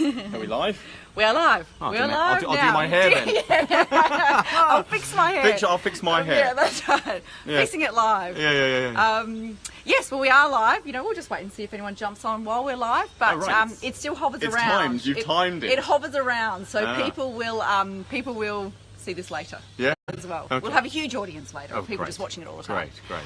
Are we live? We are live. Oh, we are live I'll do my hair then. I'll fix my hair. I'll fix my hair. Yeah, that's right. Yeah. Fixing it live. Yeah. Yes, well, we are live. You know, we'll just wait and see if anyone jumps on while we're live. But right. it still hovers It's around. timed. You've timed it. It hovers around, so Ah. people will see this later. Yeah. As well. Okay. We'll have a huge audience later of people great. just watching it all the time. Great.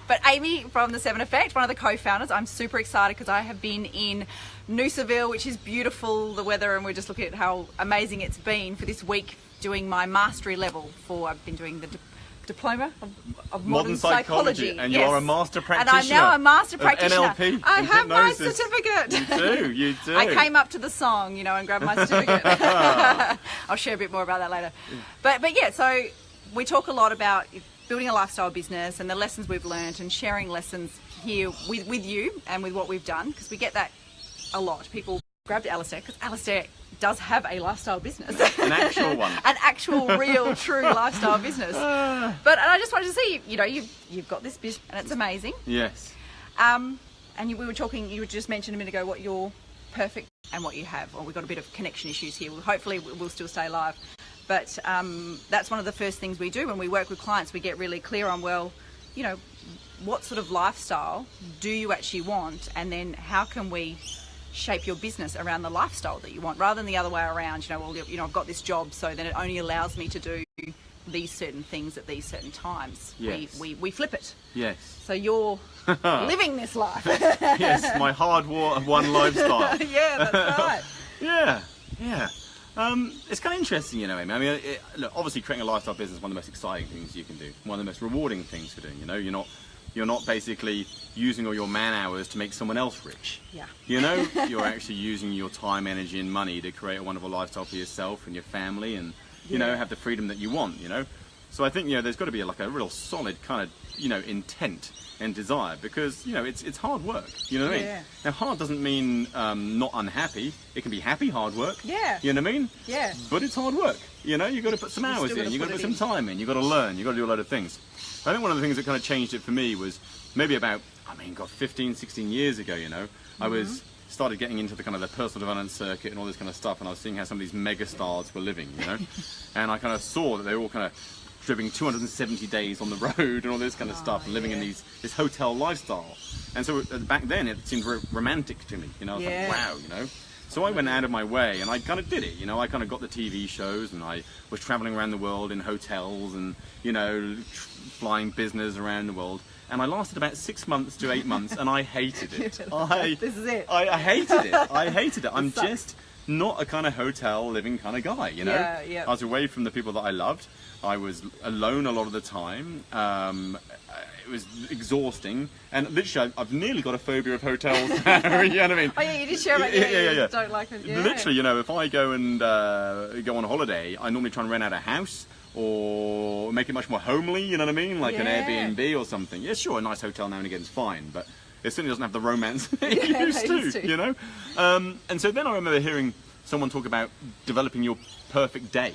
But Amy from The 7 Effect, one of the co-founders, I'm super excited because I have been in Noosaville, which is beautiful, the weather, and we're just looking at how amazing it's been for this week doing my mastery level I've been doing the diploma of modern psychology. And you are a master practitioner. And I'm now a master practitioner. NLP. I have my hypnosis. certificate. You do. I came up to the song, and grabbed my certificate. I'll share a bit more about that later. But yeah, so we talk a lot about building a lifestyle business and the lessons we've learned and sharing lessons here with you and with what we've done, because we get that a lot. People grabbed Alistair because Alistair does have a lifestyle business. An actual one. An actual, real, true lifestyle business. But I just wanted to see, you've got this business and it's amazing. Yes. And we were talking, you just mentioned a minute ago what you're perfect and what you have. Well, we've got a bit of connection issues here. Hopefully we'll still stay live. But that's one of the first things we do when we work with clients. We get really clear on, what sort of lifestyle do you actually want? And then how can we shape your business around the lifestyle that you want, rather than the other way around. I've got this job, so then it only allows me to do these certain things at these certain times. Yes. We flip it. Yes. So you're living this life. Yes, my hard-won lifestyle. Yeah, that's right. Yeah. It's kind of interesting, Amy. I mean, look, obviously creating a lifestyle business is one of the most exciting things you can do. One of the most rewarding things for doing. You're not basically using all your man hours to make someone else rich. Yeah. You're actually using your time, energy, and money to create a wonderful lifestyle for yourself and your family, and have the freedom that you want. So I think there's got to be a real solid kind of intent and desire, because it's hard work. You know what I mean? Yeah. Now, hard doesn't mean not unhappy. It can be happy hard work. Yeah. You know what I mean? Yeah. But it's hard work. You've got to put some hours in. You've got to put some time in. You've got to learn. You've got to do a lot of things. I think one of the things that kind of changed it for me was maybe about 15, 16 years ago. I was started getting into the kind of the personal development circuit and all this kind of stuff, and I was seeing how some of these mega stars were living. And I kind of saw that they were all kind of living 270 days on the road and all this kind of stuff, and living in this hotel lifestyle. And so back then it seemed very romantic to me. I was like, wow, So I went out of my way and I kind of did it. I kind of got the TV shows, and I was traveling around the world in hotels and, flying business around the world. And I lasted about 6 months to 8 months, and I hated it. This is it. I hated it. I'm just not a kind of hotel living kind of guy, Yeah. I was away from the people that I loved. I was alone a lot of the time. It was exhausting, and literally I've nearly got a phobia of hotels now. You know what I mean? Oh yeah, you did share about yeah. don't like it. Yeah. Literally, if I go and go on holiday, I normally try and rent out a house or make it much more homely, you know what I mean? Like an Airbnb or something. Yeah, sure, a nice hotel now and again is fine, but it certainly doesn't have the romance it used to, And so then I remember hearing someone talk about developing your perfect day.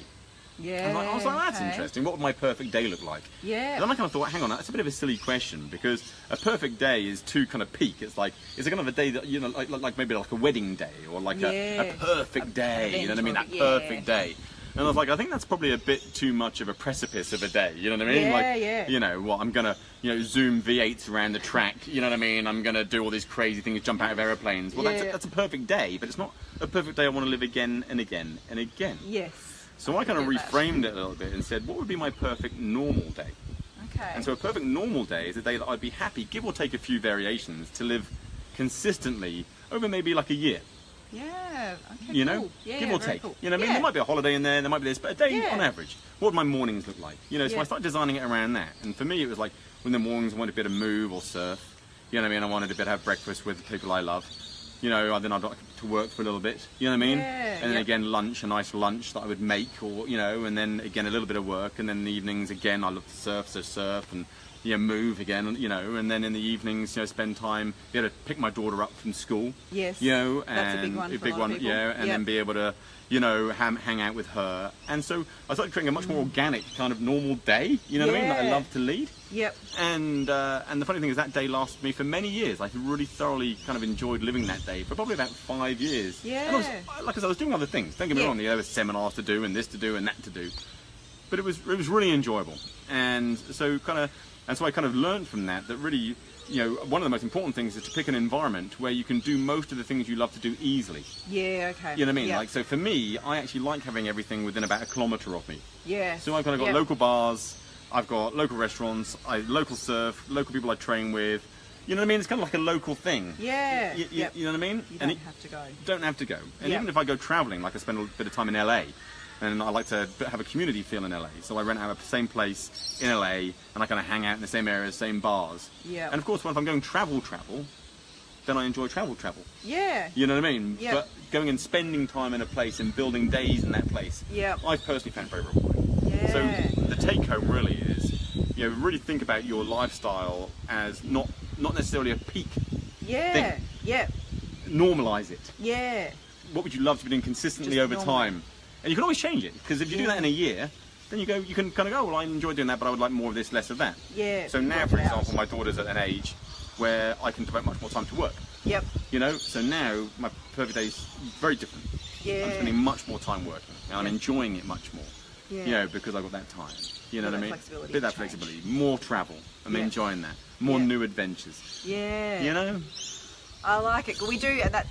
Yeah. And I was like, that's interesting. What would my perfect day look like? Yeah. And then I kind of thought, hang on, that's a bit of a silly question, because a perfect day is too kind of peak. It's like, is it kind of a day that, like maybe like a wedding day, or like a perfect day, you know what I mean? That perfect day. And I was like, I think that's probably a bit too much of a precipice of a day, you know what I mean? I'm going to, zoom V8s around the track, you know what I mean? I'm going to do all these crazy things, jump out of airplanes. Well, that's a perfect day, but it's not a perfect day I want to live again and again and again. Yes. So I kind of reframed it a little bit and said, what would be my perfect normal day? Okay. And so a perfect normal day is a day that I'd be happy, give or take a few variations, to live consistently over maybe like a year. Yeah. Okay. Cool. Give or take. Cool. You know what I mean? There might be a holiday in there, there might be this, but a day on average. What would my mornings look like? So I started designing it around that. And for me, it was like, in the mornings I wanted a bit of move or surf. You know what I mean? I wanted a bit to have breakfast with the people I love. Then I'd like to work for a little bit, you know what I mean? And then again, lunch, a nice lunch that I would make, or, and then again, a little bit of work. And then in the evenings, again, I love to surf, and move again, and then in the evenings, spend time, be able to pick my daughter up from school. Yes. And that's a big one for a lot of people. and then be able to, hang out with her. And so I started creating a much more organic kind of normal day, what I mean, that I love to lead. Yep. And the funny thing is that day lasted me for many years. I really thoroughly kind of enjoyed living that day for probably about 5 years. Yeah. And like I said, I was doing other things. Don't get me wrong, there were seminars to do and this to do and that to do. But it was really enjoyable. And so I kind of learned from that really, one of the most important things is to pick an environment where you can do most of the things you love to do easily. Yeah, okay. You know what I mean? Yep. Like, so for me, I actually like having everything within about 1 kilometre of me. Yeah. So I've kind of got local bars, I've got local restaurants, local surf, local people I train with. You know what I mean? It's kind of like a local thing. Yeah. You know what I mean? You don't have to go. Don't have to go. And even if I go travelling, like I spend a bit of time in LA, and I like to have a community feel in LA. So I rent out the same place in LA, and I kind of hang out in the same areas, same bars. Yeah. And of course, if I'm going travel, then I enjoy travel. Yeah. You know what I mean? Yeah. But going and spending time in a place and building days in that place, yeah, I've personally found very rewarding. Yeah. So the take home really is, really think about your lifestyle as not necessarily a peak thing. Yeah. Normalize it. Yeah. What would you love to be doing consistently Just over normal. time? And you can always change it, because if you do that in a year, then you can kind of go, well, I enjoy doing that, but I would like more of this, less of that. Yeah. So now, for example, my daughter's at an age where I can devote much more time to work. Yep. So now my perfect day is very different. Yeah. I'm spending much more time working, and I'm enjoying it much more. Yeah. Because I've got that time. You know what I mean? Flexibility. Bit that flexibility, more travel. I'm enjoying that. More new adventures. Yeah. I like it. We do that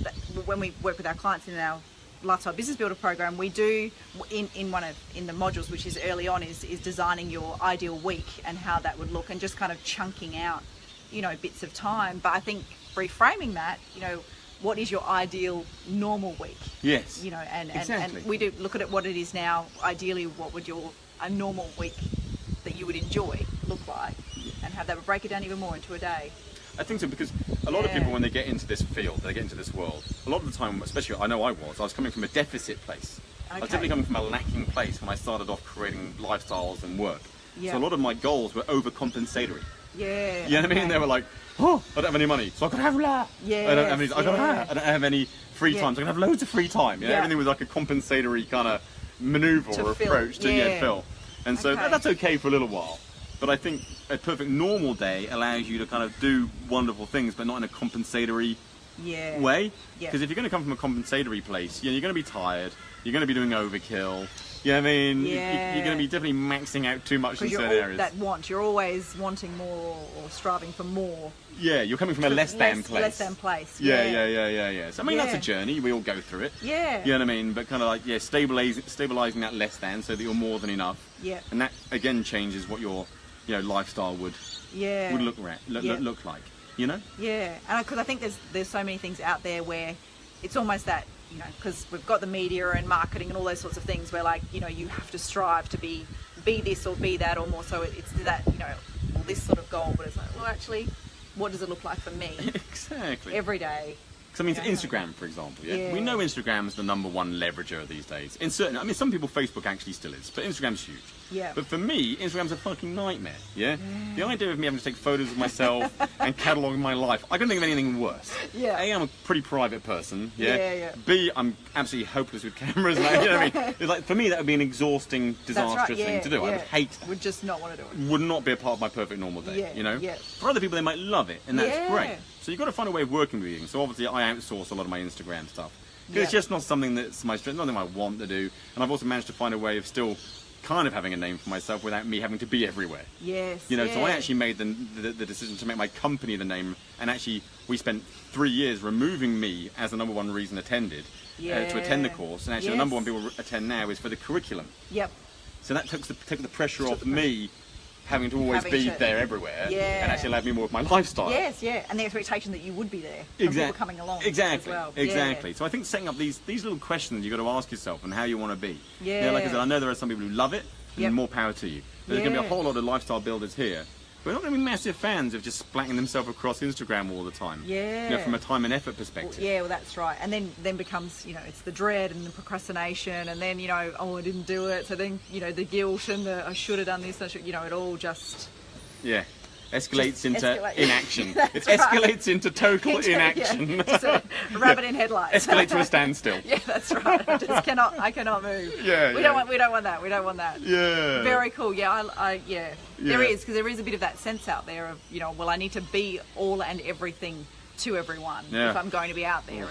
when we work with our clients in our Lifestyle Business Builder program. We do in the modules, which is early on, is designing your ideal week and how that would look, and just kind of chunking out, bits of time. But I think reframing that, what is your ideal normal week? Yes. And we do look at it what it is now. Ideally, what would a normal week that you would enjoy look like, and have that would break it down even more into a day. I think so, because a lot of people, when they get into this field, they get into this world, a lot of the time, especially I know I was coming from a deficit place. Okay. I was definitely coming from a lacking place when I started off creating lifestyles and work. Yeah. So a lot of my goals were overcompensatory. Yeah. You know what I mean? They were like, oh, I don't have any money, so I could have that. Yeah. I don't have any free time, so I can have loads of free time. Everything was like a compensatory kind of maneuver or approach to fill. And so that's okay for a little while. But I think a perfect normal day allows you to kind of do wonderful things, but not in a compensatory way. Because if you're going to come from a compensatory place, you're going to be tired, you're going to be doing overkill. You know what I mean? Yeah. You're going to be definitely maxing out too much in certain areas. You're always wanting more or striving for more. Yeah, you're coming from a less than place. Less than place. Yeah. So I mean, that's a journey. We all go through it. Yeah. You know what I mean? But kind of like, stabilizing that less than so that you're more than enough. Yeah. And that again changes what your lifestyle would look like. Yeah, and because I think there's so many things out there where it's almost that, because we've got the media and marketing and all those sorts of things where, like, you have to strive to be this or be that, or more so it's that, this sort of goal. But it's like, well, actually, what does it look like for me? Exactly. Every day. Because I mean, Instagram, for example, we know Instagram's the #1 leverager these days. Some people, Facebook actually still is, but Instagram's huge. Yeah. But for me, Instagram's a fucking nightmare. Yeah. The idea of me having to take photos of myself and catalogue my life, I couldn't think of anything worse. Yeah. A, I'm a pretty private person. Yeah. Yeah. B, I'm absolutely hopeless with cameras. You know what I mean? It's like, for me, that would be an exhausting, disastrous thing to do. I would hate that. Would just not want to do it. Would not be a part of my perfect normal day. Yeah. For other people, they might love it, and that's great. So you've got to find a way of working with you. So obviously, I outsource a lot of my Instagram stuff. Because it's just not something that's my strength, nothing I want to do. And I've also managed to find a way of still kind of having a name for myself without me having to be everywhere. Yes. So I actually made the decision to make my company the name, and actually we spent 3 years removing me as the #1 reason attended to attend the course. And actually the #1 people attend now is for the curriculum. Yep. So that took the pressure off me having to always be there everywhere, and actually allowed me more of my lifestyle. Yes, and the expectation that you would be there. People coming along. Exactly. As well. Exactly. So I think setting up these little questions you've got to ask yourself and how you want to be. Yeah. Like I said, I know there are some people who love it, and more power to you. But there's going to be a whole lot of lifestyle builders here. We're not going to be massive fans of just splatting themselves across Instagram all the time. Yeah. From a time and effort perspective. Well, that's right. And then becomes, it's the dread and the procrastination, and then, oh, I didn't do it. So then, the guilt and the I should have done this. It all just... Yeah. escalates into escalate. inaction. It That's right. escalates into total inaction. Yeah, just a rabbit in headlights. Escalate to a standstill. Yeah, that's right. I cannot move. Yeah, we yeah. don't want that. We don't want that. Yeah. Very cool. Yeah, yeah. There Yeah. is, because there is a bit of that sense out there of, you know, well, I need to be all and everything to everyone Yeah. if I'm going to be out there,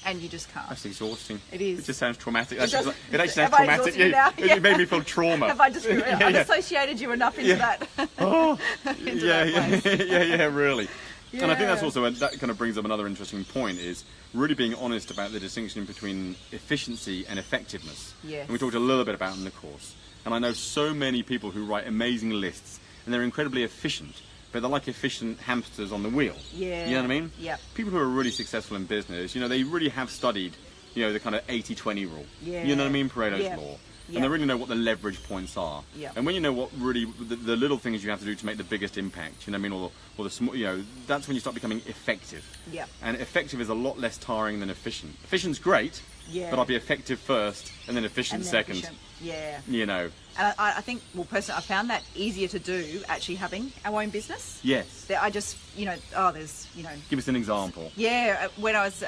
and you just can't. That's exhausting. It is. It just sounds traumatic. It does. It actually sounds Have I traumatic. exhausted you now? It made me feel trauma. Have I just Yeah, I've yeah. associated you enough into that? Oh, into yeah, that place. yeah, really. And I think that's Yeah. also, that kind of brings up another interesting point, is really being honest about the distinction between efficiency and effectiveness. Yes. And we talked a little bit about it in the course. And I know so many people who write amazing lists, and they're incredibly efficient, but they're like efficient hamsters on the wheel. Yeah. You know what I mean? Yep. People who are really successful in business, you know, they really have studied, you know, the kind of 80-20 rule. Yeah. You know what I mean? Pareto's Yeah. law. Yeah. And they really know what the leverage points are. Yeah. And when you know what really, the little things you have to do to make the biggest impact, you know what I mean? Or the small, you know, that's when you start becoming effective. Yeah. And effective is a lot less tiring than efficient. Efficient's great, Yeah. but I'll be effective first and then efficient And then second. efficient. Yeah. You know. And I think, well, personally, I found that easier to do actually having our own business. Yes. That I just, you know, there's, you know, Give us an example. yeah. When I was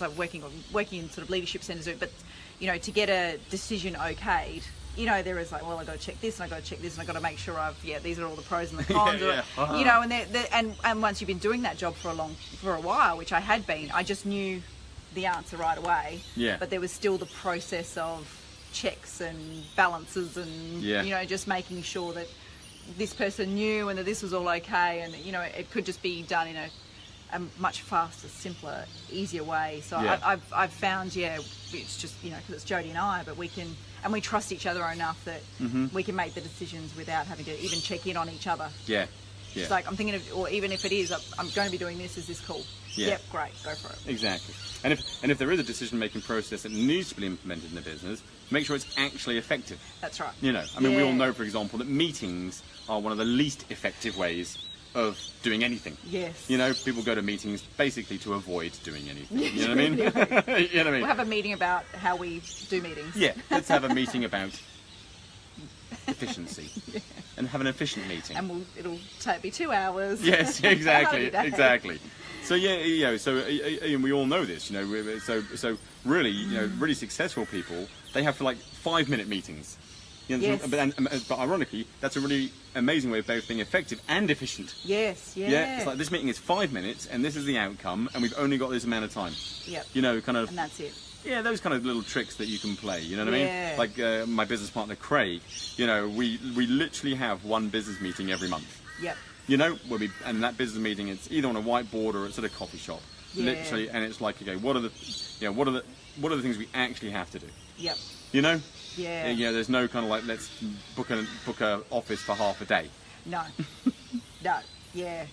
like working in sort of leadership centres, but you know, to get a decision okayed, you know, there is like, well, I got to check this and I got to check this and I got to make sure these are all the pros and the cons. Yeah, yeah. You know, and once you've been doing that job for a while, which I had been, I just knew the answer right away. Yeah. But there was still the process of checks and balances and Yeah. you know, just making sure that this person knew and that this was all okay, and you know, it could just be done in a much faster, simpler, easier way. So Yeah. I've found, it's just, you know, because it's Jodie and I, but we trust each other enough that we can make the decisions without having to even check in on each other. Yeah. Yeah. It's like, I'm thinking of, or even if it is, I'm going to be doing this, is this cool? Yeah. Yep, great, go for it. Exactly. And if there is a decision-making process that needs to be implemented in the business, make sure it's actually effective. That's right. You know, I mean, we all Yeah. know, for example, that meetings are one of the least effective ways of doing anything. Yes. You know, people go to meetings basically to avoid doing anything. You know what I mean? You know what I mean? We'll have a meeting about how we do meetings. Yeah, let's have a meeting about efficiency and have an efficient meeting. And it'll be 2 hours. Yes, exactly, Happy day. exactly. So yeah, you know, so we all know this, you know. So really, you know, really successful people, they have like 5-minute meetings. You know, Yes. but ironically, that's a really amazing way of both being effective and efficient. Yes, yeah. Yeah, it's like this meeting is 5 minutes, and this is the outcome, and we've only got this amount of time. Yep. You know, kind of. And that's it. Yeah, those kind of little tricks that you can play. You know what I Yeah. mean? Like my business partner Craig. You know, we literally have one business meeting every month. Yep. You know, and that business meeting, it's either on a whiteboard or it's at a coffee shop. Yeah. Literally, and it's like, okay, what are the things we actually have to do? Yep. You know? Yeah. You know, there's no kind of like, let's book a office for half a day. No. No. Yeah.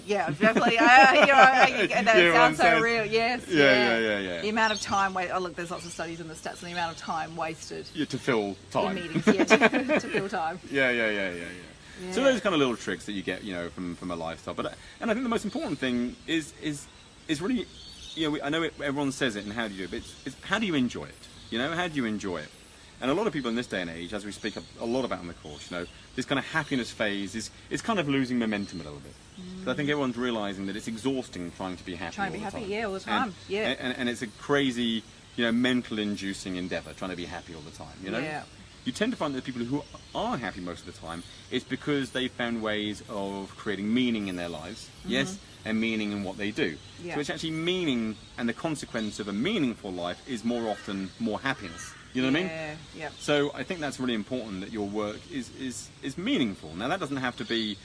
Yeah, definitely. That Yeah, sounds so understand. real. Yes. Yeah. The amount of time. Look, there's lots of studies in the stats on the amount of time wasted Yeah, to fill time. in meetings. Yeah, to fill time. Yeah. So those kind of little tricks that you get, you know, from a lifestyle. And I think the most important thing is really, you know, I know everyone says it and how do you do it, but it's how do you enjoy it? You know, how do you enjoy it? And a lot of people in this day and age, as we speak a lot about in the course, you know, this kind of happiness phase is kind of losing momentum a little bit. So I think everyone's realising that it's exhausting trying to be happy Trying to be all the happy, time. yeah, all the time. And, Yeah. And it's a crazy, you know, mental-inducing endeavour, trying to be happy all the time, you know? Yeah. You tend to find that the people who are happy most of the time, it's because they found ways of creating meaning in their lives, yes, and meaning in what they do. Yeah. So it's actually meaning, and the consequence of a meaningful life is more often more happiness. You know what I mean? Yeah. Yep. So I think that's really important, that your work is meaningful. Now that doesn't have to be,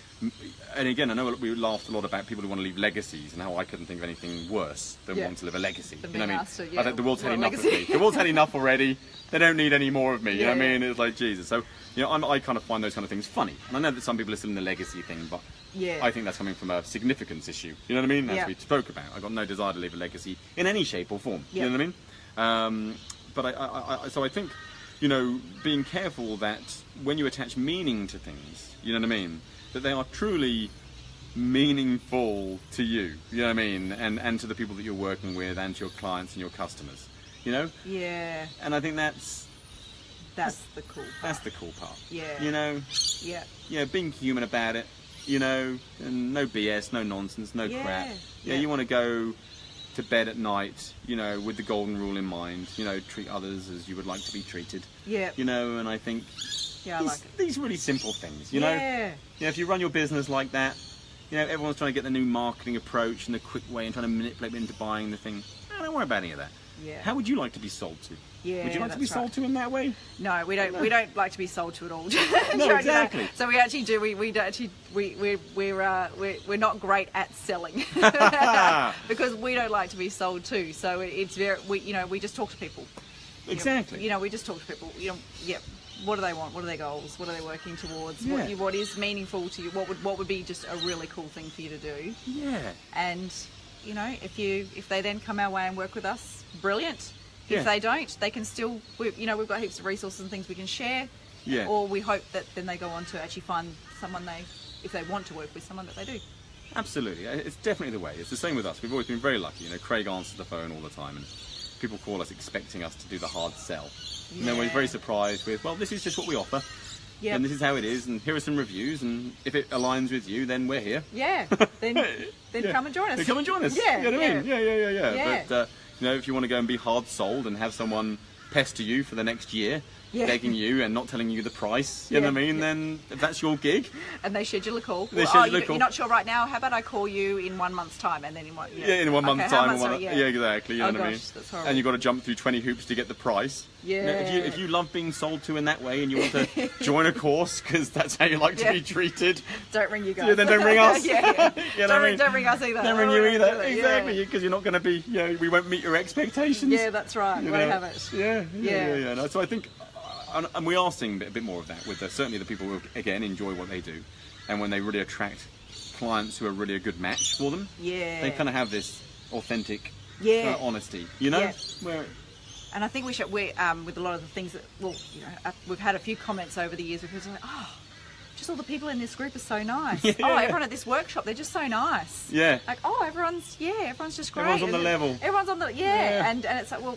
and again, I know we laughed a lot about people who want to leave legacies and how I couldn't think of anything worse than Yeah. wanting to live a legacy. Than You know what I being mean? asked to, I think the world's had what enough of legacy? me. The world's had enough already. They don't need any more of me. You know what I Yeah. mean? It's like Jesus. So you know, I kind of find those kind of things funny. And I know that some people are still in the legacy thing, but Yeah. I think that's coming from a significance issue. You know what I mean? As Yeah. we spoke about, I've got no desire to leave a legacy in any shape or form. Yeah. You know what I mean? But so I think, you know, being careful that when you attach meaning to things, you know what I mean, that they are truly meaningful to you. You know what I mean? And to the people that you're working with, and to your clients and your customers. You know? Yeah. And I think that's That's the cool part. the cool part. Yeah. You know? Yeah. Yeah, being human about it. you know, and no BS, no nonsense, no crap. Yeah. You want to go to bed at night, you know, with the golden rule in mind, you know, treat others as you would like to be treated. Yeah. You know, and I think I like it. these really simple things, you know. Yeah. You know, if you run your business like that, you know, everyone's trying to get the new marketing approach and the quick way and trying to manipulate into buying the thing. Don't worry about any of that. Yeah. How would you like to be sold to? Yeah, would you like to be that's sold right. to in that way? No, we don't. No. We don't like to be sold to at all. No, exactly. So we actually do. We don't actually. We're not great at selling because we don't like to be sold to. So it's very. We just talk to people. Exactly. You know, we just talk to people. You know, yeah. What do they want? What are their goals? What are they working towards? Yeah. What is meaningful to you? What would be just a really cool thing for you to do? Yeah. And you know, if they then come our way and work with us, brilliant. Yeah. If they don't, they can still, we've got heaps of resources and things we can share. Yeah. Or we hope that then they go on to actually find someone if they want to work with someone that they do. Absolutely. It's definitely the way. It's the same with us. We've always been very lucky. You know, Craig answers the phone all the time and people call us expecting us to do the hard sell. And then we're very surprised with, well, this is just what we offer. Yeah. And this is how it is, and here are some reviews, and if it aligns with you, then we're here. Yeah. Then Yeah. come and join us. Then come and join us. Yeah. You know what I mean? Yeah. Yeah. But, you know, if you want to go and be hard sold and have someone pester you for the next year, begging you and not telling you the price, you know what I mean, then if that's your gig. And they schedule a call. They schedule a call. You're not sure right now, how about I call you in 1 month's time? And then in one, in 1 month's how time. much- Yeah, exactly. You know what I mean? That's horrible. And you've got to jump through 20 hoops to get the price. Yeah. You know, if you love being sold to in that way and you want to join a course because that's how you like to be treated, Don't ring you guys. yeah, then don't ring us. Yeah. You know what I mean? Don't ring us either. Don't ring you either. Yeah. Exactly, because you're not going to be, you know, we won't meet your expectations. Yeah, that's right. You Won't know? have it. Yeah. No, so I think, and we are seeing a bit more of that with certainly the people who, again, enjoy what they do. And when they really attract clients who are really a good match for them, they kind of have this authentic honesty, you know? Yeah. Where, And I think we with a lot of the things that, we've had a few comments over the years where people are like, oh, just all the people in this group are so nice. Yeah. Oh, everyone at this workshop, they're just so nice. Yeah. Like, oh, everyone's just great. Everyone's on the level. Everyone's on the, and it's like, well,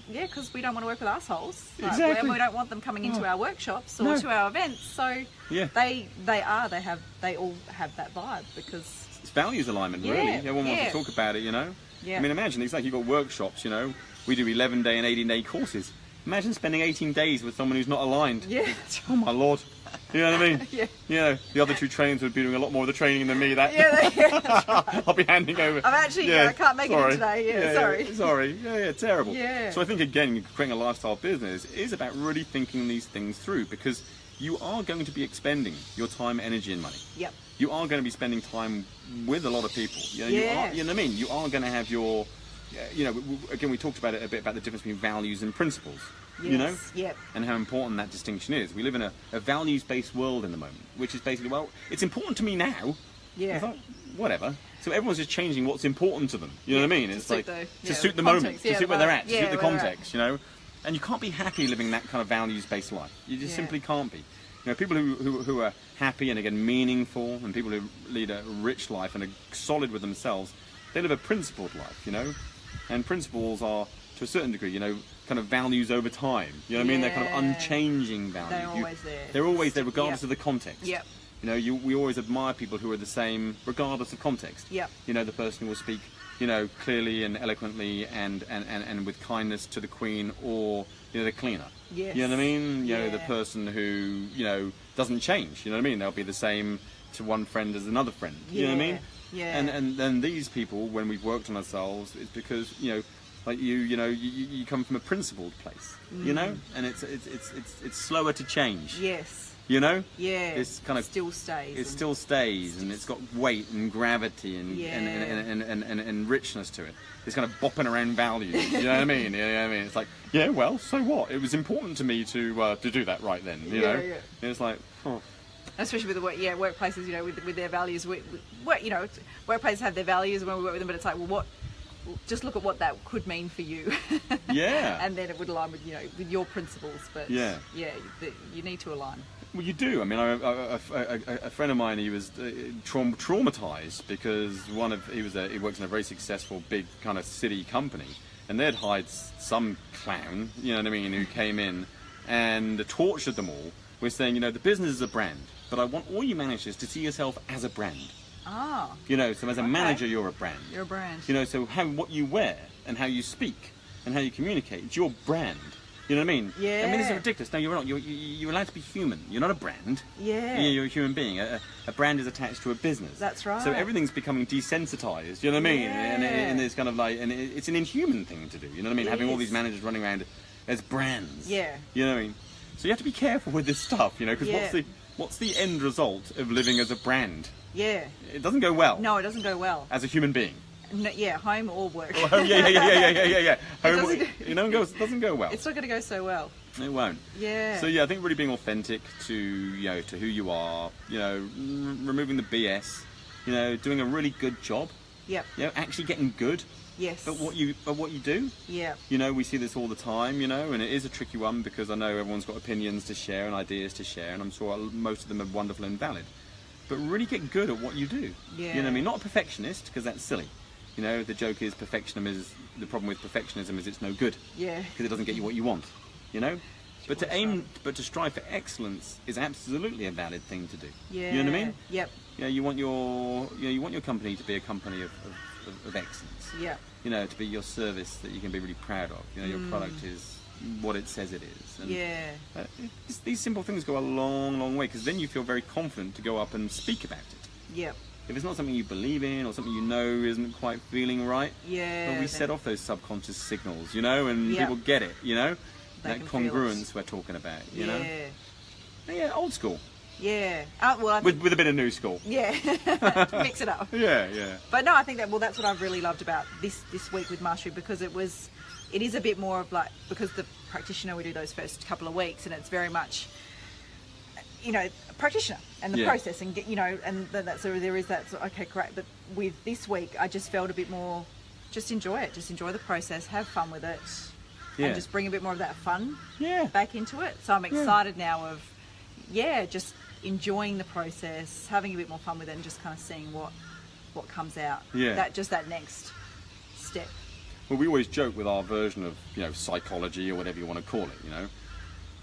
yeah, because we don't want to work with assholes. Exactly. We don't want them coming into our workshops or to our events. So they all have that vibe because it's values alignment, really. Everyone wants to talk about it, you know? Yeah. I mean, imagine, it's like you've got workshops, you know? We do 11-day and 18-day courses. Imagine spending 18 days with someone who's not aligned. Yeah, that's right. Oh, my Lord. You know what I mean? Yeah. You know, the other two trainers would be doing a lot more of the training than me. That's right. I'll be handing over. I'm actually, I can't make it in today. Sorry. Sorry. Yeah, terrible. Yeah. So I think, again, creating a lifestyle business is about really thinking these things through because you are going to be expending your time, energy, and money. Yep. You are going to be spending time with a lot of people. You know, you know what I mean? You are going to have your, you know, again, we talked about it a bit about the difference between values and principles. Yes. You know? Yep. And how important that distinction is. We live in a values-based world in the moment, which is basically, well, it's important to me now. Yeah. It's like, whatever. So everyone's just changing what's important to them. You know what I mean? It's like to suit the context, moment, to suit where they're at, to suit the where they're context, you know? And you can't be happy living that kind of values-based life. You just simply can't be. You know, people who are happy and, again, meaningful, and people who lead a rich life and are solid with themselves, they live a principled life, you know? And principles are, to a certain degree, you know, kind of values over time. You know what I mean? They're kind of unchanging values. They're always there. They're always there, regardless of the context. Yep. You know, we always admire people who are the same, regardless of context. Yep. You know, the person who will speak, you know, clearly and eloquently and with kindness to the Queen, or, you know, the cleaner. Yes. You know what I mean? You know, the person who, you know, doesn't change. You know what I mean? They'll be the same to one friend as another friend. You know what I mean? Yeah. And then these people, when we've worked on ourselves, it's because, you know, like you know, you come from a principled place, you know, and it's slower to change. Yes. You know. Yeah. It's kind of still stays. It still stays, and it's got weight and gravity and richness to it. It's kind of bopping around values. You know what I mean? You know what I mean? It's like, yeah, well, so what? It was important to me to do that right then. You know. Yeah. And it's like, oh. Especially with the workplaces, you know, with their values. You know, workplaces have their values when we work with them, but it's like, well, just look at what that could mean for you. Yeah. And then it would align with, you know, with your principles. But you need to align. Well, you do. I mean, a friend of mine, he was traumatized because he works in a very successful big kind of city company, and they'd hired some clown, you know what I mean, who came in and tortured them all we're saying, you know, the business is a brand, but I want all you managers to see yourself as a brand. Ah. You know, so as a manager, you're a brand. You're a brand. You know, so what you wear and how you speak and how you communicate, it's your brand. You know what I mean? Yeah. I mean, this is ridiculous. No, you're not. You're allowed to be human. You're not a brand. Yeah. You're a human being. A brand is attached to a business. That's right. So everything's becoming desensitized. You know what I mean? Yeah. And it's kind of like, and it's an inhuman thing to do. You know what I mean? It Having all is. these managers running around as brands. Yeah. You know what I mean? So you have to be careful with this stuff. You know, because Yeah. what's the end result of living as a brand? Yeah. It doesn't go well. No, it doesn't go well. As a human being. No, yeah, home or work. Oh, yeah. Home, doesn't- you know, it doesn't go well. It's not going to go so well. It won't. Yeah. So yeah, I think really being authentic to, you know, to who you are, you know, removing the BS, you know, doing a really good job, Yep. you know, actually getting good Yes. at what you do. Yeah. You know, we see this all the time, you know, and it is a tricky one because I know everyone's got opinions to share and ideas to share, and I'm sure most of them are wonderful and valid. But really get good at what you do. Yeah. You know what I mean? Not a perfectionist, because that's silly. You know, the joke is the problem with perfectionism is it's no good. Yeah. Because it doesn't get you what you want. You know? But to strive for excellence is absolutely a valid thing to do. Yeah. You know what I mean? Yep. You know, you want your company to be a company of excellence. Yeah. You know, to be your service that you can be really proud of. You know, your product is what it says it is. And, Yeah. these simple things go a long, long way, because then you feel very confident to go up and speak about it. Yep. If it's not something you believe in or something you know isn't quite feeling right, Yeah. well, we set off those subconscious signals, you know, and Yeah. people get it, you know? They That can feel it. congruence we're talking about, you know? Yeah. Yeah, old school. Yeah. Well, I think, With a bit of new school. yeah. Mix it up. Yeah. But no, I think that's what I've really loved about this week with Mastery, because it is a bit more of like, because the practitioner, we do those first couple of weeks, and it's very much, you know, a practitioner and the Yeah. process, and get, you know, and that's there is that, so, okay, great. But with this week, I just felt a bit more, just enjoy it, just enjoy the process, have fun with it, Yeah. and just bring a bit more of that fun Yeah. back into it. So I'm excited now of, just enjoying the process, having a bit more fun with it, and just kind of seeing what comes out. Yeah. That next step. Well, we always joke with our version of, you know, psychology or whatever you want to call it, you know?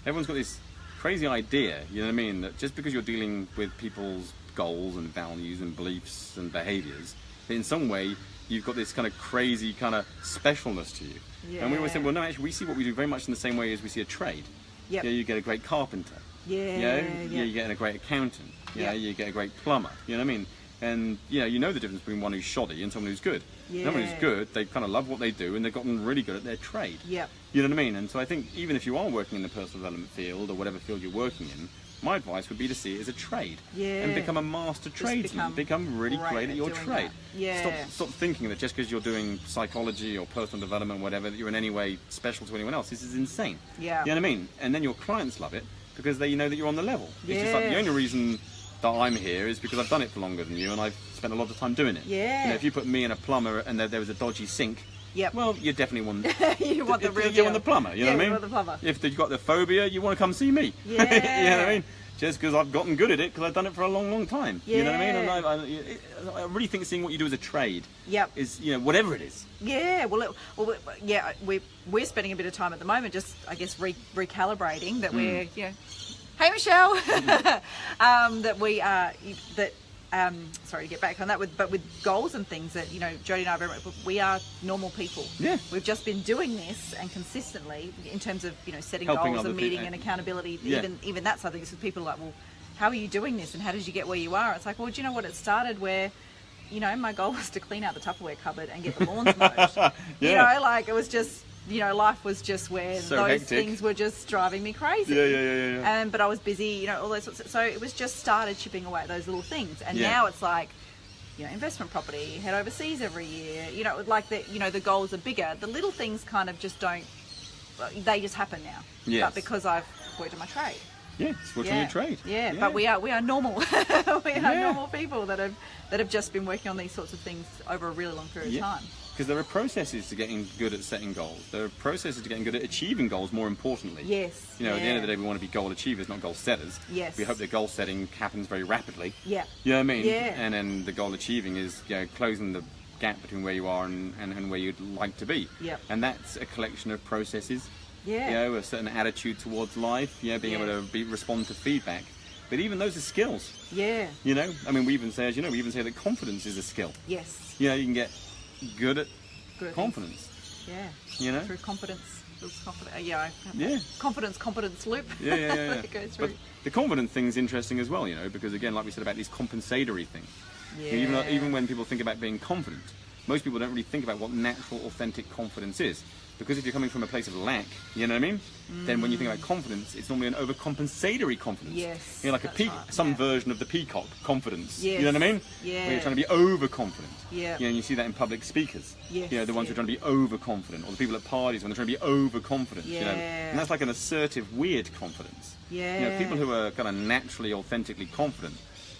Everyone's got this crazy idea, you know what I mean, that just because you're dealing with people's goals and values and beliefs and behaviours, that in some way you've got this kind of crazy kind of specialness to you. Yeah. And we always say, well, no, actually, we see what we do very much in the same way as we see a trade. Yep. You know, you get a great carpenter. Yeah. You know, you get a great accountant. You know, Yep. you get a great plumber. You know what I mean? And you know the difference between one who's shoddy and someone who's good. Someone who's Yeah. good, they kind of love what they do, and they've gotten really good at their trade. Yep. You know what I mean? And so I think even if you are working in the personal development field or whatever field you're working in, my advice would be to see it as a trade. Yeah. And become a master tradesman. Become really great at your doing trade. that. Yeah. Stop thinking that just because you're doing psychology or personal development, whatever, that you're in any way special to anyone else. This is insane. Yeah. You know what I mean? And then your clients love it because they know that you're on the level. It's just like the Yeah. only reason that I'm here is because I've done it for longer than you and I've spent a lot of time doing it. Yeah. You know, if you put me and a plumber and there was a dodgy sink, Yep. well, you definitely want You want the real you deal. want the plumber. You know Yeah, what I you mean? want the plumber. If you've got the phobia, you want to come see me. Yeah. You know what I mean? Just because I've gotten good at it because I've done it for a long, long time. You know what I mean? Yeah. And I really think seeing what you do as a trade Yep. is, you know, whatever it is. Yeah, we're spending a bit of time at the moment, just I guess recalibrating that we're, you know, hey Michelle, that we are sorry to get back on that, but with goals and things that, you know, Jodie and I are very much, we are normal people. Yeah. We've just been doing this and consistently in terms of, you know, setting Helping goals other and meeting people. and accountability. Yeah. Even that side of things, so people are like, well, how are you doing this and how did you get where you are? It's like, well, do you know what? It started where, you know, my goal was to clean out the Tupperware cupboard and get the lawns mowed. You Yeah. know, like it was just, you know, life was just where So those hectic. things were just driving me crazy. Yeah. But I was busy, you know, all those sorts of, so it was just started chipping away at those little things. And Yeah. now it's like, you know, investment property, head overseas every year, you know, like the, you know, the goals are bigger. The little things kind of just don't, they just happen now. Yes. But because I've worked on my trade. Yeah, it's what's on your trade. Yeah, but we are normal. We are normal people that have just been working on these sorts of things over a really long period of time. Because there are processes to getting good at setting goals. There are processes to getting good at achieving goals, more importantly. Yes. You know, at the end of the day, we want to be goal achievers, not goal setters. Yes. We hope that goal setting happens very rapidly. Yeah. You know what I mean? Yeah. And then the goal achieving is, you know, closing the gap between where you are and where you'd like to be. Yep. And that's a collection of processes Yeah. You know, a certain attitude towards life. You know, being Yeah. able to respond to feedback. But even those are skills. Yeah. You know, I mean, we even say, as you know, we even say that confidence is a skill. Yes. You know, you can get good at Good. confidence. Yeah. You know? Through competence. Yeah. I have Yeah. that competence loop. Yeah. that it goes through. But the confident thing is interesting as well, you know, because again, like we said about these compensatory thing. Yeah. Even when people think about being confident, most people don't really think about what natural, authentic confidence is. Because if you're coming from a place of lack, you know what I mean? Then when you think about confidence, it's normally an overcompensatory confidence. Yes, You know, like that's right, some yeah. version of the peacock confidence. Yes, You know what I mean? yeah. Where you're trying to be overconfident. Yeah. You know, and you see that in public speakers. Yes, You know, the ones who are trying to be overconfident, or the people at parties when they're trying to be overconfident. You know? Yeah. And that's like an assertive, weird confidence. Yeah. You know, people who are kind of naturally, authentically confident,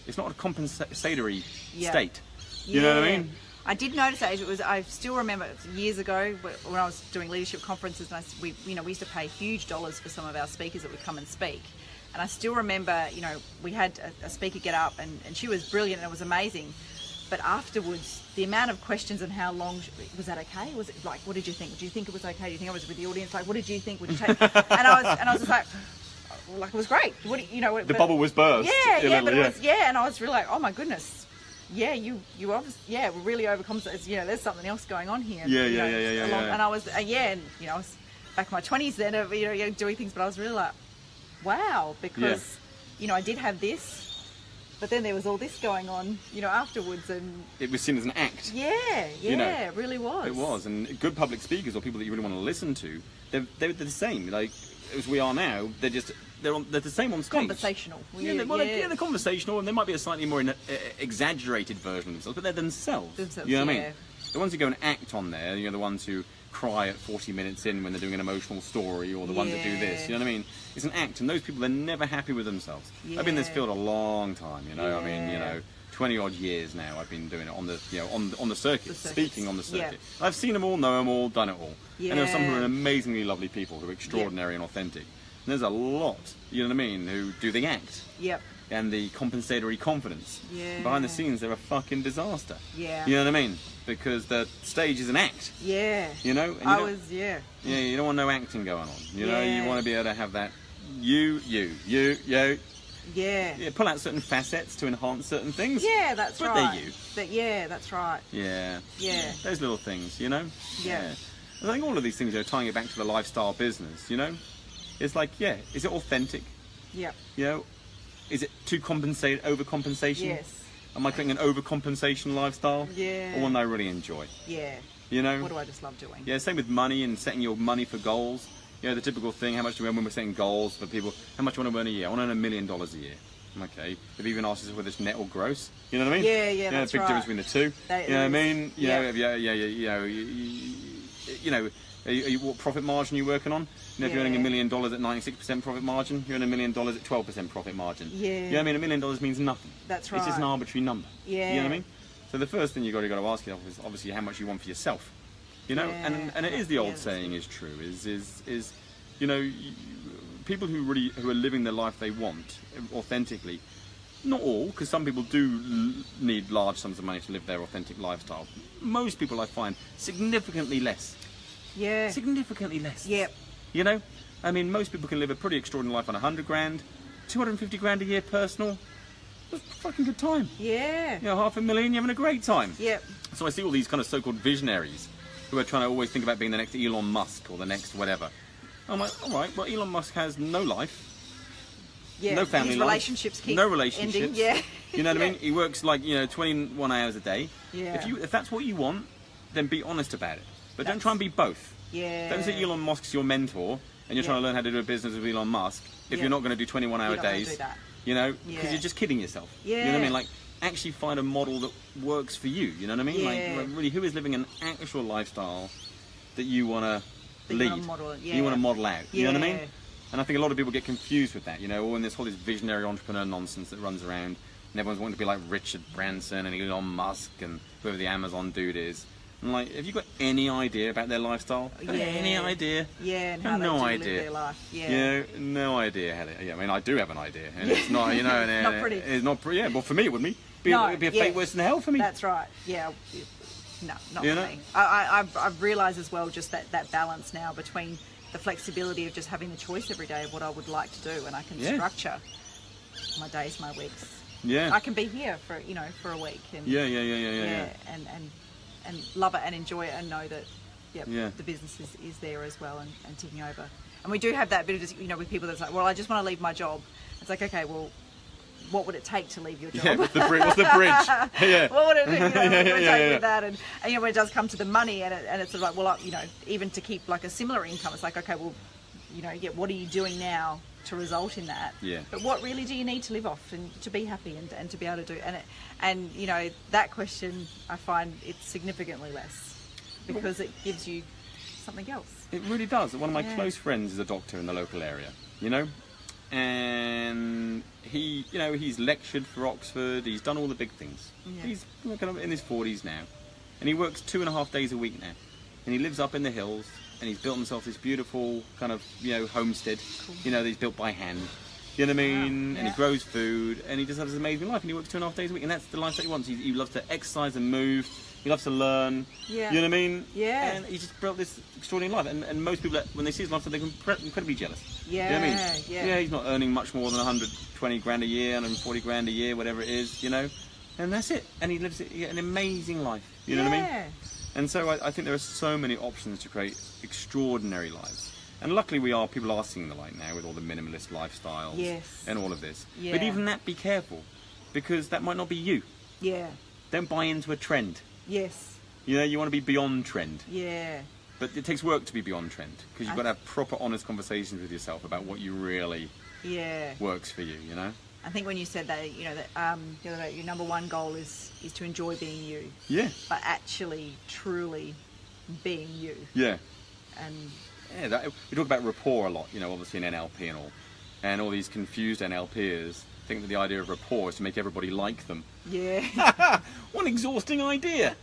it's not a compensatory Yeah. state. You know what I Yeah. mean? I did notice that. I still remember years ago when I was doing leadership conferences, and we used to pay huge dollars for some of our speakers that would come and speak. And I still remember, you know, we had a speaker get up, and she was brilliant and it was amazing. But afterwards, the amount of questions and how long was that okay? Was it like, what did you think? Do you think it was okay? Do you think I was with the audience? Like, what did you think? Would you take? and I was just like it was great. What do you know? The bubble was burst. Yeah, but it was and I was really like, oh my goodness. Yeah, you obviously, we're really overcompensated. You know, there's something else going on here. Yeah. And I was, and you know, I was back in my 20s then, you know, doing things, but I was really like, wow, because, you know, I did have this, but then there was all this going on, you know, afterwards, and it was seen as an act. you know, it really was. It was, and good public speakers or people that you really want to listen to, they're the same. Like as we are now, they're the same on stage. Conversational. They're conversational, and they might be a slightly more exaggerated version of themselves, but they're themselves. You know what I mean? The ones who go and act on there, you know, the ones who cry at 40 minutes in when they're doing an emotional story, or the ones that do this, you know what I mean? It's an act, and those people are never happy with themselves. I've been in this field a long time, you know. I mean, you know, 20 odd years now. I've been doing it on the, you know, on the circuit, speaking on the circuit. I've seen them all, know them all, done it all. And there are some who are amazingly lovely people who are extraordinary and authentic. And there's a lot, you know what I mean, who do the act. And the compensatory confidence. Behind the scenes, they're a fucking disaster. You know what I mean? Because the stage is an act. You know? And Yeah, you don't want no acting going on. You know, you want to be able to have that you. Pull out certain facets to enhance certain things. That's but right. They're you. That's right. Those little things, you know? I think all of these things, you know, tying it back to the lifestyle business, you know? It's like, is it authentic? You know? Is it too overcompensation? Am I creating an overcompensation lifestyle? Or one that I really enjoy? You know? What do I just love doing? Same with money and setting your money for goals. You know, the typical thing, how much do we earn when we're setting goals for people? How much do I want to earn a year? I want to earn $1 million a year. Okay. Have you even asked us whether it's net or gross? You know what I mean? That's big right. difference between the two. You know what I mean? You know, what profit margin are you working on? You know, if you're earning $1 million at 96% profit margin, you're earning $1 million at 12% profit margin. You know what I mean? $1 million means nothing. That's right. It's just an arbitrary number. You know what I mean? So the first thing you've got to ask yourself is obviously how much you want for yourself. You know, and it is the old saying is true. Is you know, people who are living the life they want authentically. Not all, because some people do need large sums of money to live their authentic lifestyle. Most people, I find, significantly less. Significantly less. You know, I mean, most people can live a pretty extraordinary life on 100 grand, 250 grand a year personal. That's a fucking good time. You know, $500,000, you're having a great time. So I see all these kind of so-called visionaries who are trying to always think about being the next Elon Musk or the next whatever. I'm like, all right, well, Elon Musk has no life. No family life. Relationships keep no relationships. ending. You know what I mean? He works like, you know, 21 hours a day. If that's what you want, then be honest about it. But don't try and be both. Don't say Elon Musk's your mentor and you're trying to learn how to do a business with Elon Musk if you're not going to do 21-hour days. You know, because you're just kidding yourself. You know what I mean? Like, actually find a model that works for you. You know what I mean? Like, really, who is living an actual lifestyle that you want to lead? You want to model out. You know what I mean? And I think a lot of people get confused with that, you know, all in this whole visionary entrepreneur nonsense that runs around, and everyone's wanting to be like Richard Branson and Elon Musk and whoever the Amazon dude is. And like, have you got any idea about their lifestyle? Any idea? And how no they idea. live their life. You know, no idea how they. I mean, I do have an idea, and it's not, you know, and, not pretty. It's not pretty. Well, for me, it wouldn't be. It'd be a fate worse than hell for me. That's right. No, not for me. I've realised as well just that balance now between the flexibility of just having the choice every day of what I would like to do, and I can structure my days, my weeks. Yeah. I can be here for, you know, for a week. And, and love it and enjoy it and know that, the business is there as well and ticking over. And we do have that bit of, you know, with people that's like, well, I just want to leave my job. It's like, okay, well, what would it take to leave your job? Yeah, what's the bridge? Yeah. What would it take with that? And you know, when it does come to the money, and it's sort of like, well, you know, even to keep like a similar income, it's like, okay, well, you know, what are you doing now to result in that? Yeah. But what really do you need to live off and to be happy and to be able to do? And you know, that question, I find it's significantly less because it gives you something else. It really does. One of my close friends is a doctor in the local area, you know, and he, you know, he's lectured for Oxford. He's done all the big things. Yeah. He's kind of in his 40s now, and he works 2.5 days a week now, and he lives up in the hills, and he's built himself this beautiful kind of, you know, homestead, you know, that he's built by hand. You know what I mean? Wow. And he grows food, and he just has this amazing life, and he works 2.5 days a week, and that's the life that he wants. He loves to exercise and move. He loves to learn. Yeah. You know what I mean? Yeah. And he just built this extraordinary life. And most people, when they see his life, they're incredibly jealous. Yeah. You know what I mean? Yeah, he's not earning much more than 120 grand a year, 140 grand a year, whatever it is, you know? And that's it. And he lives an amazing life. You know what I mean? And so I think there are so many options to create extraordinary lives. And luckily people are seeing the light now with all the minimalist lifestyles and all of this. Yeah. But even that, be careful, because that might not be you. Yeah. Don't buy into a trend. Yes. You know, you want to be beyond trend. Yeah. But it takes work to be beyond trend, because you've got to have proper, honest conversations with yourself about what you really works for you, you know? I think when you said that, you know, that your number one goal is to enjoy being you. Yeah. But actually, truly being you. Yeah. And we talk about rapport a lot, you know, obviously in NLP and all. And all these confused NLPers think that the idea of rapport is to make everybody like them. Yeah. What an exhausting idea.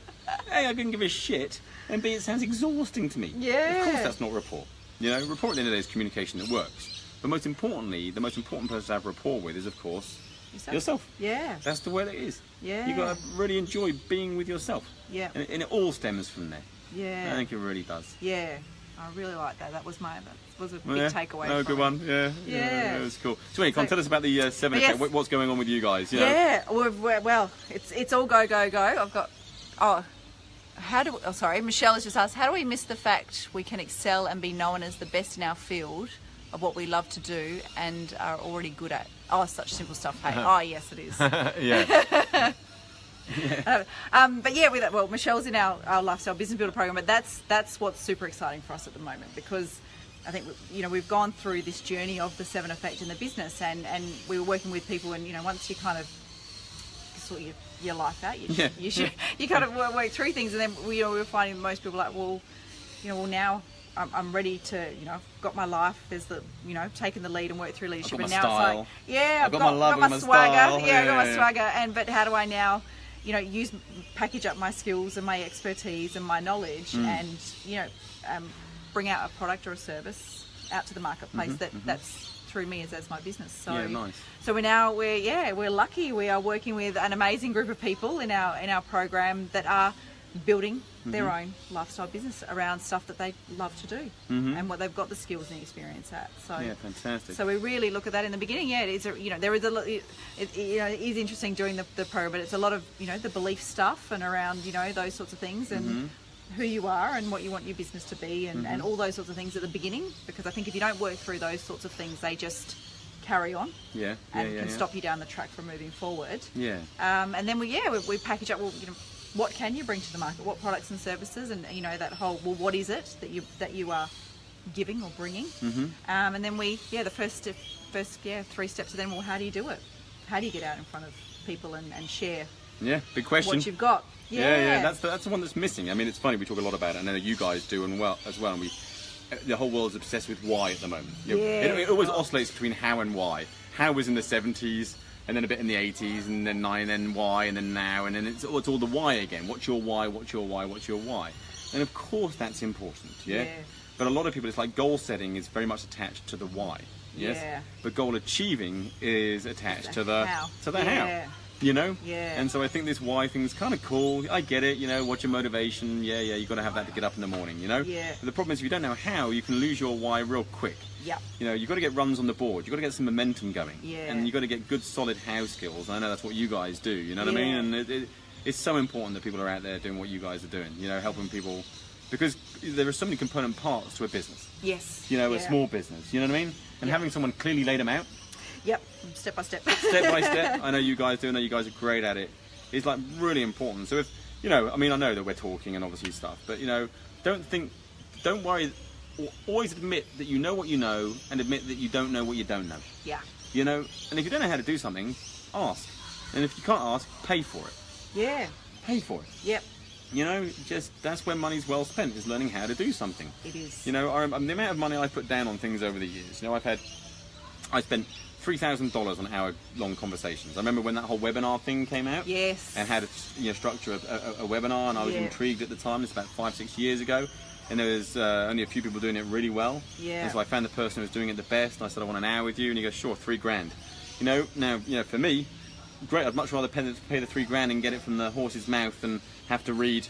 A, I couldn't give a shit, and B, it sounds exhausting to me. Yeah. Of course that's not rapport. You know, rapport at the end of the day is communication that works. But most importantly, the most important person to have rapport with is, of course, yourself. Yeah. That's the way that it is. Yeah. You've got to really enjoy being with yourself. Yeah. And it all stems from there. Yeah. I think it really does. Yeah. I really like that. That was a big takeaway. Oh, good one. Yeah, it was cool. So anyway, tell us about the 7 Effect. What's going on with you guys? You know? Yeah, well, it's all go. I've got. Michelle has just asked, how do we miss the fact we can excel and be known as the best in our field of what we love to do and are already good at? Oh, such simple stuff. Hey, yes, it is. Yeah. But Michelle's in our Lifestyle Business Builder program, but that's what's super exciting for us at the moment, because I think, you know, we've gone through this journey of the 7 Effect in the business, and we were working with people, and, you know, once you kind of sort your life out, you kind of work through things, and then we were finding most people like, well, now I'm ready to, you know, I've got my life. There's the, you know, taking the lead and work through leadership, and now style. It's like, I've got my swagger. I've got my swagger, but how do I now, you know, package up my skills and my expertise and my knowledge, and, you know, bring out a product or a service out to the marketplace that's through me as my business. So nice. So we're lucky. We are working with an amazing group of people in our program that are building their own lifestyle business around stuff that they love to do and what they've got the skills and experience at. So yeah, fantastic. So we really look at that in the beginning. Yeah, it is. You know, there is it is interesting during the program, but it's a lot of, you know, the belief stuff and around, you know, those sorts of things and who you are and what you want your business to be and all those sorts of things at the beginning, because I think if you don't work through those sorts of things, they just carry on and can stop you down the track from moving forward. And then we package up, well, you know, what can you bring to the market, what products and services, and, you know, that whole, well, what is it that you are giving or bringing, and then the first 3 steps are then, well, how do you do it, how do you get out in front of people and share big question what you've got. That's the one that's missing. I mean, it's funny, we talk a lot about it, and I know you guys do and the whole world's obsessed with why at the moment. It always oscillates between how and why. How was in the 70s, and then a bit in the 80s, and then why, and then now, and then it's all the why again. What's your why? What's your why? What's your why? And of course that's important, But a lot of people, it's like goal setting is very much attached to the why, but goal achieving is attached to the how. You know? Yeah. And so I think this why thing's kind of cool. I get it, you know, what's your motivation? Yeah, you got to have that to get up in the morning, you know? Yeah. But the problem is if you don't know how, you can lose your why real quick. Yep. You know, you've got to get runs on the board. You've got to get some momentum going. Yeah. And you've got to get good, solid how skills. And I know that's what you guys do, you know what I mean? And it's so important that people are out there doing what you guys are doing, you know, helping people. Because there are so many component parts to a business. Yes. You know, a small business, you know what I mean? And having someone clearly lay them out. Yep. Step by step. Step by step. I know you guys do. I know you guys are great at it. It's like really important. So if, you know, I mean, I know that we're talking and obviously stuff, but, you know, don't worry. Always admit that you know what you know and admit that you don't know what you don't know. Yeah. You know, and if you don't know how to do something, ask. And if you can't ask, pay for it. Yeah. Pay for it. Yep. You know, just that's when money's well spent, is learning how to do something. It is. You know, the amount of money I've put down on things over the years. You know, I spent $3,000 on hour-long conversations. I remember when that whole webinar thing came out. Yes. And had to structure a webinar, and I was intrigued at the time. It's about 5-6 years ago, and there was only a few people doing it really well. Yeah. And so I found the person who was doing it the best, and I said, I want an hour with you, and he goes, sure, $3,000. You know, now, you know, for me, great. I'd much rather pay the $3,000 and get it from the horse's mouth than have to read,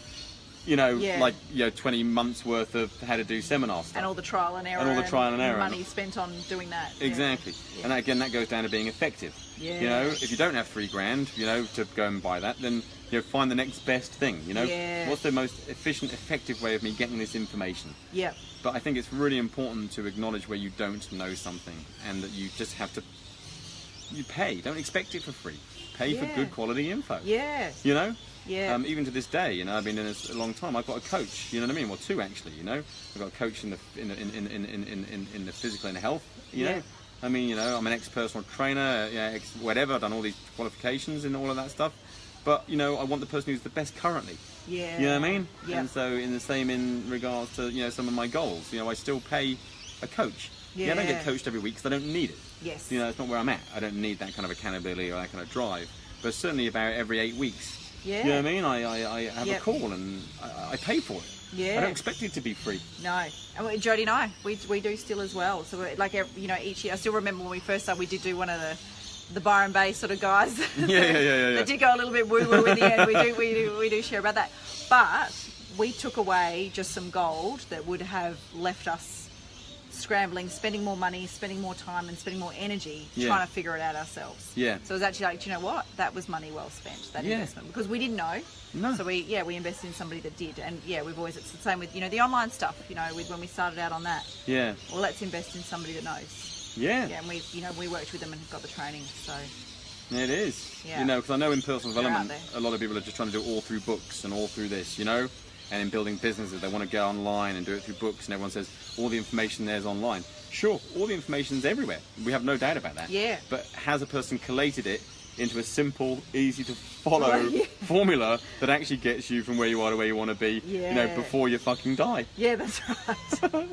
you know, like 20 months worth of how to do seminar stuff. And all the trial and error. And all the trial and error. Money spent on doing that. Exactly. Yeah. And again, that goes down to being effective. Yeah. You know, if you don't have $3,000, you know, to go and buy that, then you know, find the next best thing. You know, what's the most efficient, effective way of me getting this information? Yeah. But I think it's really important to acknowledge where you don't know something, and that you just have to. You pay. Don't expect it for free. Pay for good quality info. Yeah. You know. Yeah. Even to this day, you know, I've been in this a long time. I've got a coach. You know what I mean? Well, two actually. You know, I've got a coach in the physical and health. You know, I mean, you know, I'm an ex-personal trainer. Whatever. I've done all these qualifications and all of that stuff. But you know, I want the person who's the best currently. Yeah. You know what I mean? Yeah. And so, in the same in regards to some of my goals, you know, I still pay a coach. Yeah. I don't get coached every week because I don't need it. Yes. You know, that's not where I'm at. I don't need that kind of accountability or that kind of drive. But certainly about every 8 weeks. Yeah. You know what I mean? I have a call and I pay for it. Yeah. I don't expect it to be free. No. And Jodie and I, we do still as well. So we're, like, you know, each year, I still remember when we first started, we did do one of the Byron Bay sort of guys. Yeah. That did go a little bit woo-woo in the end. We do share about that. But we took away just some gold that would have left us scrambling, spending more money, spending more time, and spending more energy trying to figure it out ourselves. Yeah. So it was actually like, do you know what? That was money well spent, that investment. Because we didn't know. No. So we invested in somebody that did. And we've always, it's the same with, you know, the online stuff, you know, when we started out on that. Yeah. Well, let's invest in somebody that knows. Yeah. Yeah, and we worked with them and got the training, so. It is. Yeah. You know, because I know in personal They're development, out there. a lot of people are just trying to do it all through books and all through this, you know? And in building businesses, they want to go online and do it through books, and everyone says all the information there's online. Sure, all the information's everywhere. We have no doubt about that. Yeah. But has a person collated it into a simple, easy to follow formula that actually gets you from where you are to where you want to be, you know, before you fucking die? Yeah, that's right.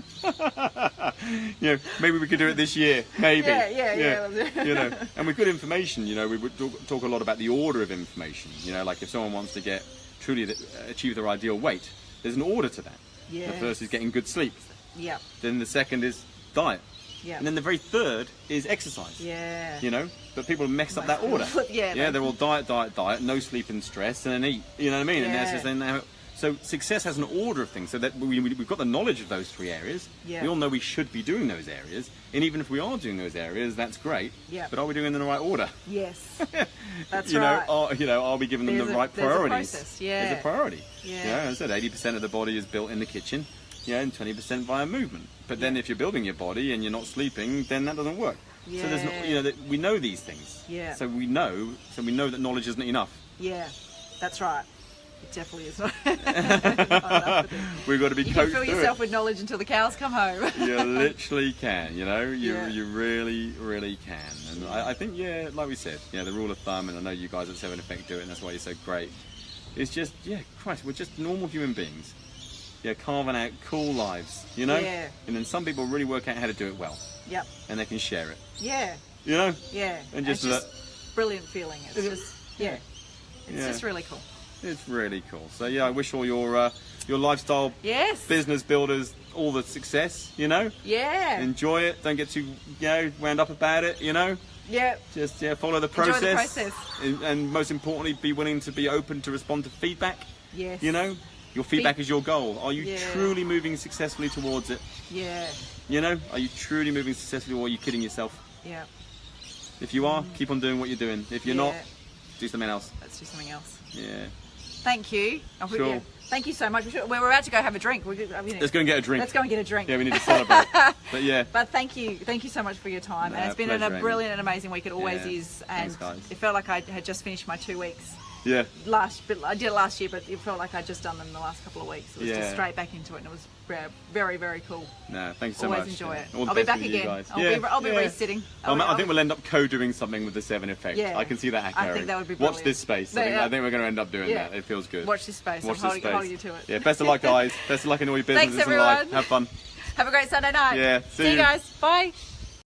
You know, maybe we could do it this year. Maybe. Yeah. You know, and with good information, you know, we would talk a lot about the order of information. You know, like if someone wants to truly achieve their ideal weight, there's an order to that. Yeah. The first is getting good sleep. Yeah. Then the second is diet. Yeah. And then the very third is exercise. Yeah. You know, but people mess up that order. Yeah. They're all diet, no sleep and stress, and then eat. You know what I mean? Yeah. And that's just, so success has an order of things. So that we've got the knowledge of those 3 areas. Yeah. We all know we should be doing those areas, and even if we are doing those areas, that's great. Yeah. But are we doing them in the right order? Yes. That's you right. Know, are we giving them the right priorities? There's a process. There's a priority. Yeah. You know, as I said, 80% of the body is built in the kitchen. Yeah, and 20% via movement. But then if you're building your body and you're not sleeping, then that doesn't work. Yeah. So there's no, we know these things. Yeah. So we know that knowledge isn't enough. Yeah, that's right. It definitely is not. We've got to be you coached can fill through yourself it. with knowledge until the cows come home. You literally can, you know, you really, really can. And Yeah. I think, like we said, the rule of thumb, and I know you guys at 7 Effect do it, and that's why you're so great. It's just, Christ, we're just normal human beings. Carving out cool lives, you know? Yeah. And then some people really work out how to do it well. Yep. And they can share it. Yeah. You know? Yeah. And it's just brilliant feeling. It's just, it's just really cool. It's really cool. So I wish all your your lifestyle Yes. business builders all the success, you know. Yeah. Enjoy it. Don't get too, wound up about it, you know. Yeah. Just follow the process. Enjoy the process. And most importantly, be willing to be open to respond to feedback. Yes. You know, your feedback is your goal. Are you Yeah. truly moving successfully towards it? Yeah. You know, are you truly moving successfully, or are you kidding yourself? Yeah. If you are, keep on doing what you're doing. If you're not, Yeah. do something else. Let's do something else. Yeah. Thank you. Sure. Yeah. Thank you so much. We're about to go have a drink. Let's go and get a drink. Let's go and get a drink. Yeah, we need to celebrate. But yeah. But thank you so much for your time. No, And it's been pleasure, a Amy. brilliant and amazing week. It always Yeah. is. And Thanks, guys. it felt like I had just finished my 2 weeks. Yeah. I did it last year, but it felt like I'd just done them the last couple of weeks. It was just Yeah. straight back into it, and it was very, very cool. No, thank you so Always much. enjoy it. All the I'll be best back with you again. guys. I'll be resitting. I think we'll end up co-doing something with the 7 Effect. Yeah. I can see that I think occurring. that would be Watch brilliant. this space. Yeah. I think we're going to end up doing Yeah. that. It feels good. Watch this space. Watch I'm this holding space. you to it. Yeah, best of luck, guys. Best of luck in all your businesses Thanks, and life. everyone. Have fun. Have a great Sunday night. Yeah, See see you you. guys. Bye.